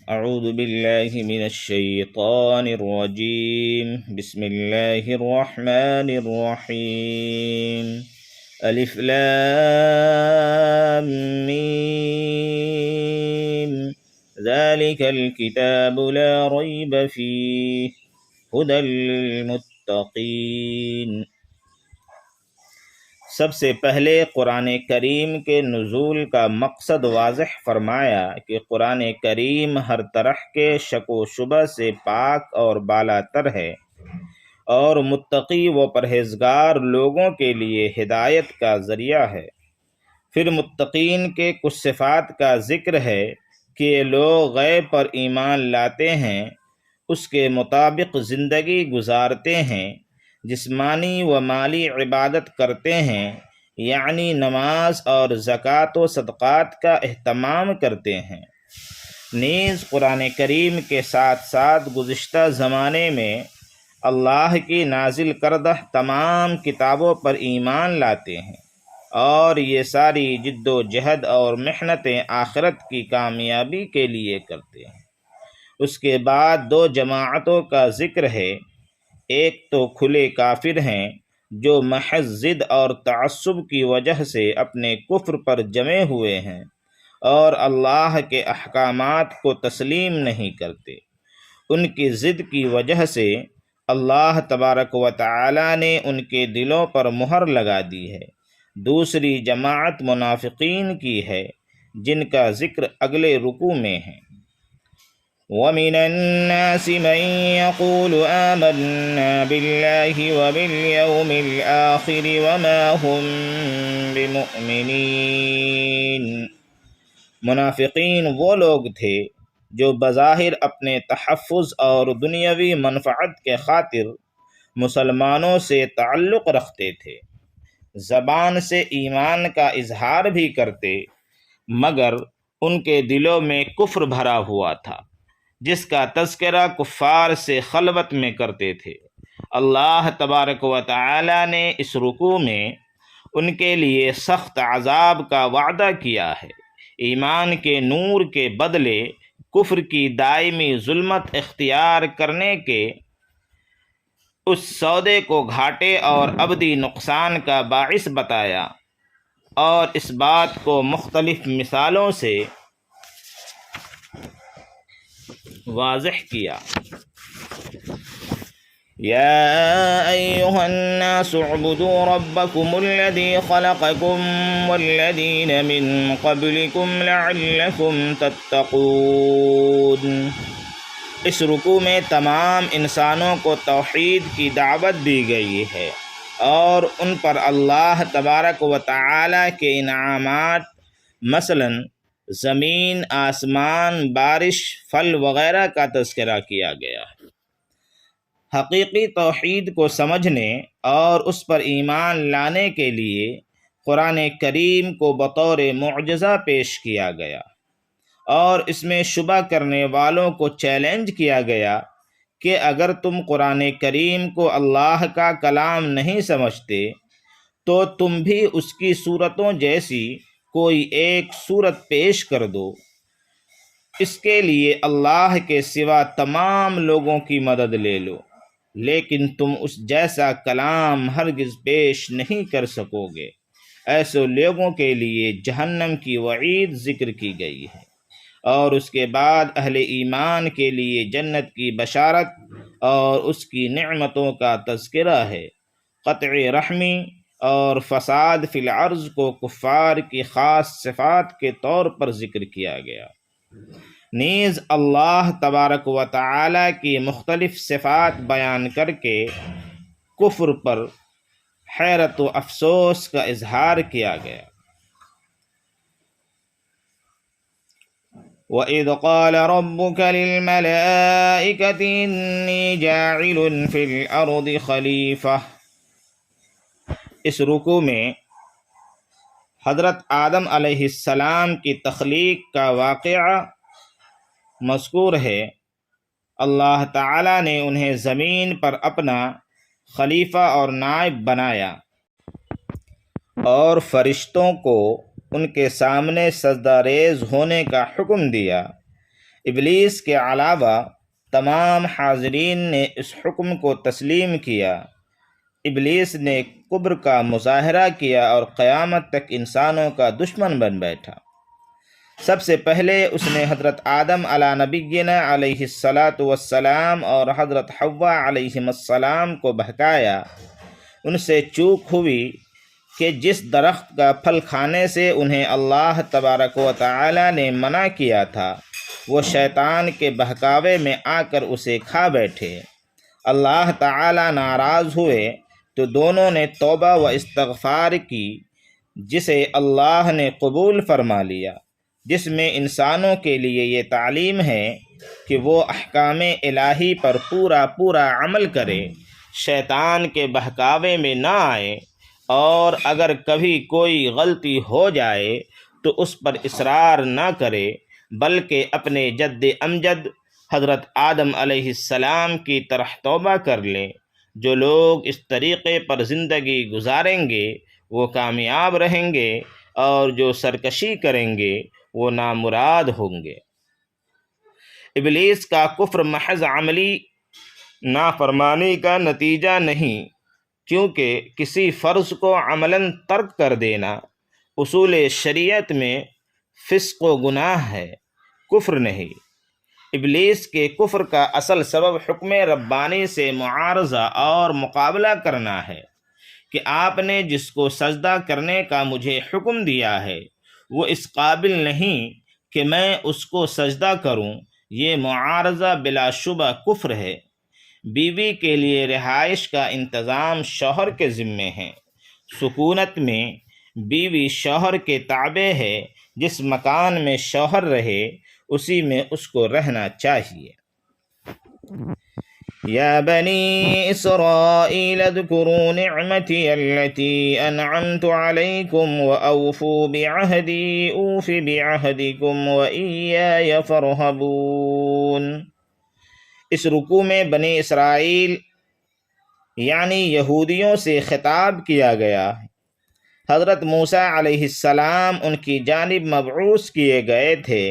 اعوذ باللہ من الشیطان الرجیم بسم اللہ الرحمن الرحیم الف لام میم ذلک الکتاب لا ریب فیہ ھدی للمتقین۔ سب سے پہلے قرآن کریم کے نزول کا مقصد واضح فرمایا کہ قرآن کریم ہر طرح کے شک و شبہ سے پاک اور بالا تر ہے اور متقی و پرہیزگار لوگوں کے لیے ہدایت کا ذریعہ ہے۔ پھر متقین کے کچھ صفات کا ذکر ہے کہ یہ لوگ غیب پر ایمان لاتے ہیں، اس کے مطابق زندگی گزارتے ہیں، جسمانی و مالی عبادت کرتے ہیں، یعنی نماز اور زکوٰۃ و صدقات کا اہتمام کرتے ہیں۔ نیز قرآن کریم کے ساتھ ساتھ گزشتہ زمانے میں اللہ کی نازل کردہ تمام کتابوں پر ایمان لاتے ہیں، اور یہ ساری جد و جہد اور محنتیں آخرت کی کامیابی کے لیے کرتے ہیں۔ اس کے بعد دو جماعتوں کا ذکر ہے، ایک تو کھلے کافر ہیں جو محض ضد اور تعصب کی وجہ سے اپنے کفر پر جمے ہوئے ہیں اور اللہ کے احکامات کو تسلیم نہیں کرتے۔ ان کی ضد کی وجہ سے اللہ تبارک و تعالی نے ان کے دلوں پر مہر لگا دی ہے۔ دوسری جماعت منافقین کی ہے، جن کا ذکر اگلے رکوع میں ہے۔ وَمِنَ النَّاسِ مَن يَقُولُ آمَنَّا بِاللَّهِ وَبِالْيَوْمِ الْآخِرِ وَمَا هُمْ بِمُؤْمِنِينَ۔ منافقین وہ لوگ تھے جو بظاہر اپنے تحفظ اور دنیاوی منفعت کے خاطر مسلمانوں سے تعلق رکھتے تھے، زبان سے ایمان کا اظہار بھی کرتے، مگر ان کے دلوں میں کفر بھرا ہوا تھا، جس کا تذکرہ کفار سے خلوت میں کرتے تھے۔ اللہ تبارک و تعالی نے اس رکوع میں ان کے لیے سخت عذاب کا وعدہ کیا ہے۔ ایمان کے نور کے بدلے کفر کی دائمی ظلمت اختیار کرنے کے اس سودے کو گھاٹے اور ابدی نقصان کا باعث بتایا، اور اس بات کو مختلف مثالوں سے واضح کیا۔ یا ایھا الناس اعبدوا ربکم الذی خلقکم والذین من قبلکم لعلکم تتقون۔ اس رکوع میں تمام انسانوں کو توحید کی دعوت دی گئی ہے اور ان پر اللہ تبارک و تعالی کے انعامات، مثلاً زمین، آسمان، بارش، پھل وغیرہ کا تذکرہ کیا گیا ہے۔ حقیقی توحید کو سمجھنے اور اس پر ایمان لانے کے لیے قرآن کریم کو بطور معجزہ پیش کیا گیا، اور اس میں شبہ کرنے والوں کو چیلنج کیا گیا کہ اگر تم قرآن کریم کو اللہ کا کلام نہیں سمجھتے تو تم بھی اس کی صورتوں جیسی کوئی ایک صورت پیش کر دو، اس کے لیے اللہ کے سوا تمام لوگوں کی مدد لے لو، لیکن تم اس جیسا کلام ہرگز پیش نہیں کر سکو گے۔ ایسے لوگوں کے لیے جہنم کی وعید ذکر کی گئی ہے، اور اس کے بعد اہل ایمان کے لیے جنت کی بشارت اور اس کی نعمتوں کا تذکرہ ہے۔ قطع رحمی اور فساد فی الارض کو کفار کی خاص صفات کے طور پر ذکر کیا گیا۔ نیز اللہ تبارک و تعالی کی مختلف صفات بیان کر کے کفر پر حیرت و افسوس کا اظہار کیا گیا۔ وَإِذْ قَالَ رَبُّكَ لِلْمَلَائِكَةِ إِنِّي جَاعِلٌ فِي الْأَرْضِ خَلِيفَةً۔ اس رکوع میں حضرت آدم علیہ السلام کی تخلیق کا واقعہ مذکور ہے۔ اللہ تعالی نے انہیں زمین پر اپنا خلیفہ اور نائب بنایا اور فرشتوں کو ان کے سامنے سجدہ ریز ہونے کا حکم دیا۔ ابلیس کے علاوہ تمام حاضرین نے اس حکم کو تسلیم کیا۔ ابلیس نے کبر کا مظاہرہ کیا اور قیامت تک انسانوں کا دشمن بن بیٹھا۔ سب سے پہلے اس نے حضرت آدم علی نبینا علیہ الصلاۃ والسلام اور حضرت حوا علیہم السلام کو بہکایا۔ ان سے چوک ہوئی کہ جس درخت کا پھل کھانے سے انہیں اللہ تبارک و تعالی نے منع کیا تھا، وہ شیطان کے بہکاوے میں آ کر اسے کھا بیٹھے۔ اللہ تعالی ناراض ہوئے تو دونوں نے توبہ و استغفار کی، جسے اللہ نے قبول فرما لیا، جس میں انسانوں کے لیے یہ تعلیم ہے کہ وہ احکام الہی پر پورا عمل کرے، شیطان کے بہکاوے میں نہ آئے، اور اگر کبھی کوئی غلطی ہو جائے تو اس پر اصرار نہ کرے، بلکہ اپنے جد امجد حضرت آدم علیہ السلام کی طرح توبہ کر لیں۔ جو لوگ اس طریقے پر زندگی گزاریں گے وہ کامیاب رہیں گے، اور جو سرکشی کریں گے وہ نامراد ہوں گے۔ ابلیس کا کفر محض عملی نافرمانی کا نتیجہ نہیں، کیونکہ کسی فرض کو عملاً ترک کر دینا اصول شریعت میں فسق و گناہ ہے، کفر نہیں۔ ابلیس کے کفر کا اصل سبب حکم ربانی سے معارضہ اور مقابلہ کرنا ہے کہ آپ نے جس کو سجدہ کرنے کا مجھے حکم دیا ہے وہ اس قابل نہیں کہ میں اس کو سجدہ کروں۔ یہ معارضہ بلا شبہ کفر ہے۔ بیوی کے لیے رہائش کا انتظام شوہر کے ذمے ہے۔ سکونت میں بیوی شوہر کے تابع ہے۔ جس مکان میں شوہر رہے اسی میں اس کو رہنا چاہیے۔ یا بنی اسرائیل اذکروا نعمتی التي انعمت علیکم واوفوا بعہدی اوف بعہدکم وإیای فارہبون۔ اس رکوع میں بنی اسرائیل یعنی یہودیوں سے خطاب کیا گیا۔ حضرت موسیٰ علیہ السلام ان کی جانب مبعوث کیے گئے تھے،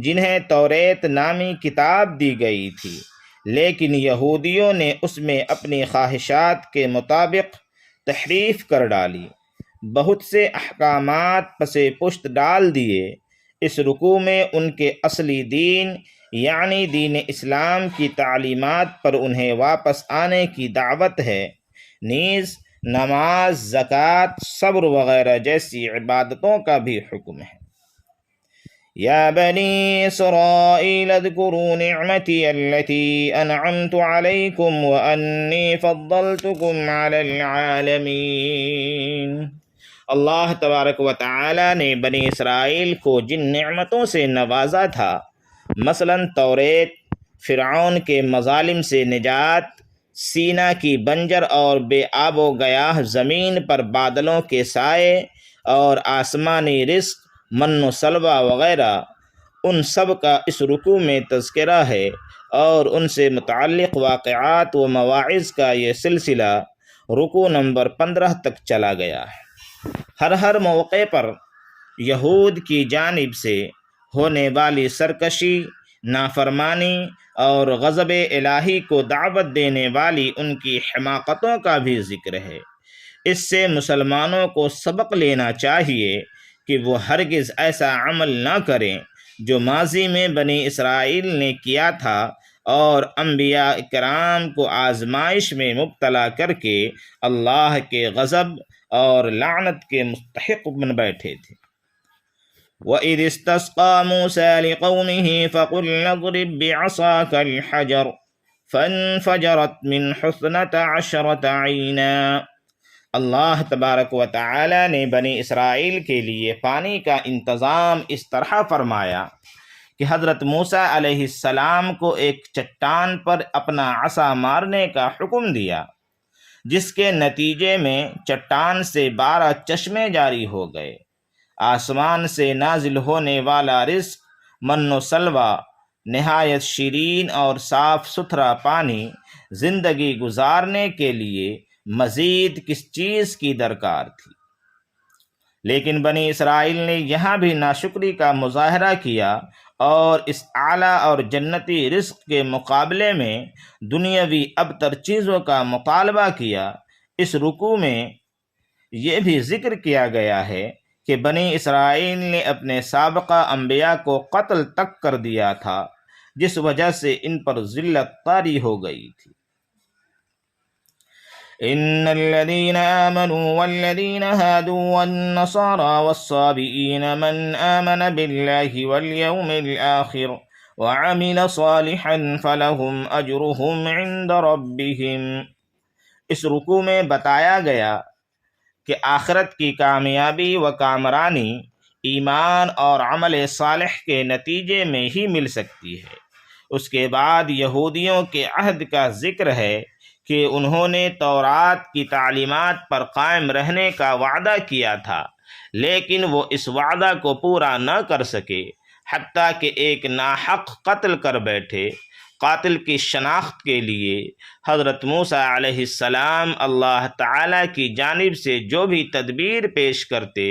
جنہیں توریت نامی کتاب دی گئی تھی، لیکن یہودیوں نے اس میں اپنی خواہشات کے مطابق تحریف کر ڈالی، بہت سے احکامات پس پشت ڈال دیے۔ اس رکوع میں ان کے اصلی دین یعنی دین اسلام کی تعلیمات پر انہیں واپس آنے کی دعوت ہے، نیز نماز، زکوٰۃ، صبر وغیرہ جیسی عبادتوں کا بھی حکم ہے۔ یا بنی اسرائیل اذکروا نعمتی التي انعمت علیکم وانی فضلتکم علی العالمین۔ اللہ تبارک و تعالی نے بنی اسرائیل کو جن نعمتوں سے نوازا تھا، مثلاً توریت، فرعون کے مظالم سے نجات، سینا کی بنجر اور بے آب و گیاہ زمین پر بادلوں کے سائے، اور آسمانی رزق، من و سلوہ وغیرہ، ان سب کا اس رکوع میں تذکرہ ہے، اور ان سے متعلق واقعات و مواعظ کا یہ سلسلہ رکوع نمبر 15 تک چلا گیا ہے۔ ہر موقع پر یہود کی جانب سے ہونے والی سرکشی، نافرمانی اور غضب الہی کو دعوت دینے والی ان کی حماقتوں کا بھی ذکر ہے۔ اس سے مسلمانوں کو سبق لینا چاہیے کہ وہ ہرگز ایسا عمل نہ کریں جو ماضی میں بنی اسرائیل نے کیا تھا، اور انبیاء کرام کو آزمائش میں مبتلا کر کے اللہ کے غضب اور لعنت کے مستحق بن بیٹھے تھے۔ وَإِذِ اسْتَسْقَىٰ مُوسَىٰ لِقَوْمِهِ فَقُلْنَا اضْرِب بِّعَصَاكَ الْحَجَرَ فَانفَجَرَتْ مِنْ اثْنَتَ عَشْرَةَ عَيْنًا۔ اللہ تبارک و تعالی نے بنی اسرائیل کے لیے پانی کا انتظام اس طرح فرمایا کہ حضرت موسیٰ علیہ السلام کو ایک چٹان پر اپنا عصا مارنے کا حکم دیا، جس کے نتیجے میں چٹان سے 12 چشمے جاری ہو گئے۔ آسمان سے نازل ہونے والا رزق، من و سلوہ، نہایت شیرین اور صاف ستھرا پانی، زندگی گزارنے کے لیے مزید کس چیز کی درکار تھی؟ لیکن بنی اسرائیل نے یہاں بھی ناشکری کا مظاہرہ کیا اور اس اعلیٰ اور جنتی رزق کے مقابلے میں دنیاوی ابتر چیزوں کا مطالبہ کیا۔ اس رکوع میں یہ بھی ذکر کیا گیا ہے کہ بنی اسرائیل نے اپنے سابقہ انبیاء کو قتل تک کر دیا تھا، جس وجہ سے ان پر ذلت طاری ہو گئی تھی۔ ان الذين آمنوا والذين هادوا والنصارى والصابئين من آمن بالله واليوم الآخر وعمل صالحا فلهم أجرهم عند ربهم۔ اس رکوع میں بتایا گیا کہ آخرت کی کامیابی و کامرانی ایمان اور عمل صالح کے نتیجے میں ہی مل سکتی ہے۔ اس کے بعد یہودیوں کے عہد کا ذکر ہے کہ انہوں نے تورات کی تعلیمات پر قائم رہنے کا وعدہ کیا تھا، لیکن وہ اس وعدہ کو پورا نہ کر سکے، حتیٰ کہ ایک ناحق قتل کر بیٹھے۔ قاتل کی شناخت کے لیے حضرت موسیٰ علیہ السلام اللہ تعالیٰ کی جانب سے جو بھی تدبیر پیش کرتے،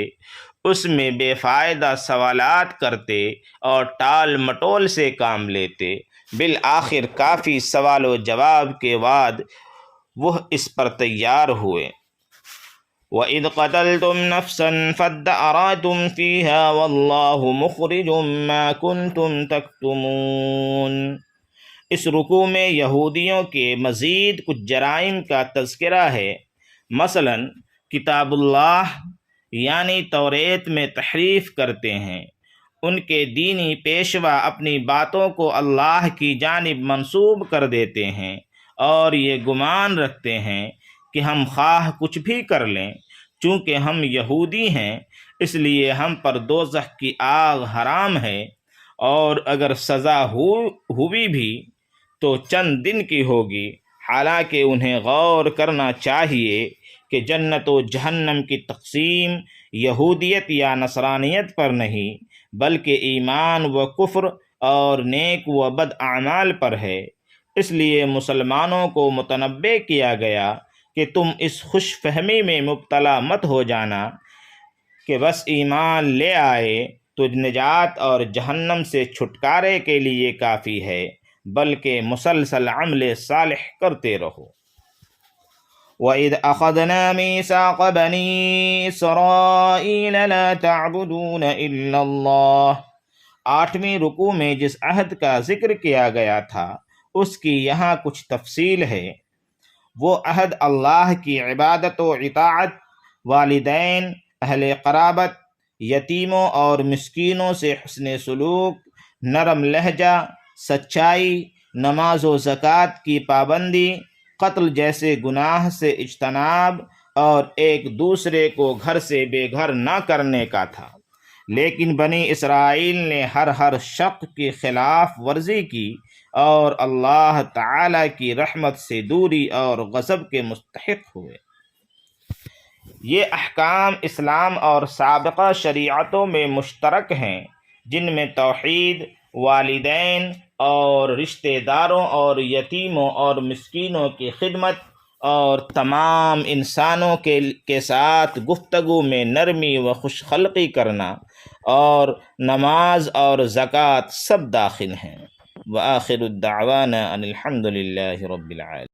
اس میں بے فائدہ سوالات کرتے اور ٹال مٹول سے کام لیتے۔ بالآخر کافی سوال و جواب کے بعد وہ اس پر تیار ہوئے۔ وَإِذْ قَتَلْتُمْ نَفْسًا فَادَّارَأْتُمْ فِيهَا وَاللَّهُ مُخْرِجٌ مَا كُنْتُمْ تَكْتُمُونَ۔ اس رکوع میں یہودیوں کے مزید کچھ جرائم کا تذکرہ ہے، مثلا کتاب اللہ یعنی توریت میں تحریف کرتے ہیں۔ ان کے دینی پیشوا اپنی باتوں کو اللہ کی جانب منسوب کر دیتے ہیں اور یہ گمان رکھتے ہیں کہ ہم خواہ کچھ بھی کر لیں، چونکہ ہم یہودی ہیں اس لیے ہم پر دوزخ کی آگ حرام ہے، اور اگر سزا ہوئی بھی تو چند دن کی ہوگی۔ حالانکہ انہیں غور کرنا چاہیے کہ جنت و جہنم کی تقسیم یہودیت یا نصرانیت پر نہیں، بلکہ ایمان و کفر اور نیک و بد اعمال پر ہے۔ اس لیے مسلمانوں کو متنبہ کیا گیا کہ تم اس خوش فہمی میں مبتلا مت ہو جانا کہ بس ایمان لے آئے تو نجات اور جہنم سے چھٹکارے کے لیے کافی ہے، بلکہ مسلسل عمل صالح کرتے رہو۔ وَإِذْ أَخَذْنَا مِيثَاقَ بَنِي إِسْرَائِيلَ لَا تَعْبُدُونَ إِلَّا اللَّهَ۔ 8ویں رکوع میں جس عہد کا ذکر کیا گیا تھا اس کی یہاں کچھ تفصیل ہے۔ وہ عہد اللہ کی عبادت و اطاعت، والدین، اہل قرابت، یتیموں اور مسکینوں سے حسن سلوک، نرم لہجہ، سچائی، نماز و زکوٰۃ کی پابندی، قتل جیسے گناہ سے اجتناب اور ایک دوسرے کو گھر سے بے گھر نہ کرنے کا تھا۔ لیکن بنی اسرائیل نے ہر شق کی خلاف ورزی کی اور اللہ تعالی کی رحمت سے دوری اور غضب کے مستحق ہوئے۔ یہ احکام اسلام اور سابقہ شریعتوں میں مشترک ہیں، جن میں توحید، والدین اور رشتہ داروں اور یتیموں اور مسکینوں کی خدمت اور تمام انسانوں کے ساتھ گفتگو میں نرمی و خوش خلقی کرنا اور نماز اور زکوٰۃ سب داخل ہیں۔ وآخر الدعوانا ان الحمد للہ رب العالمین۔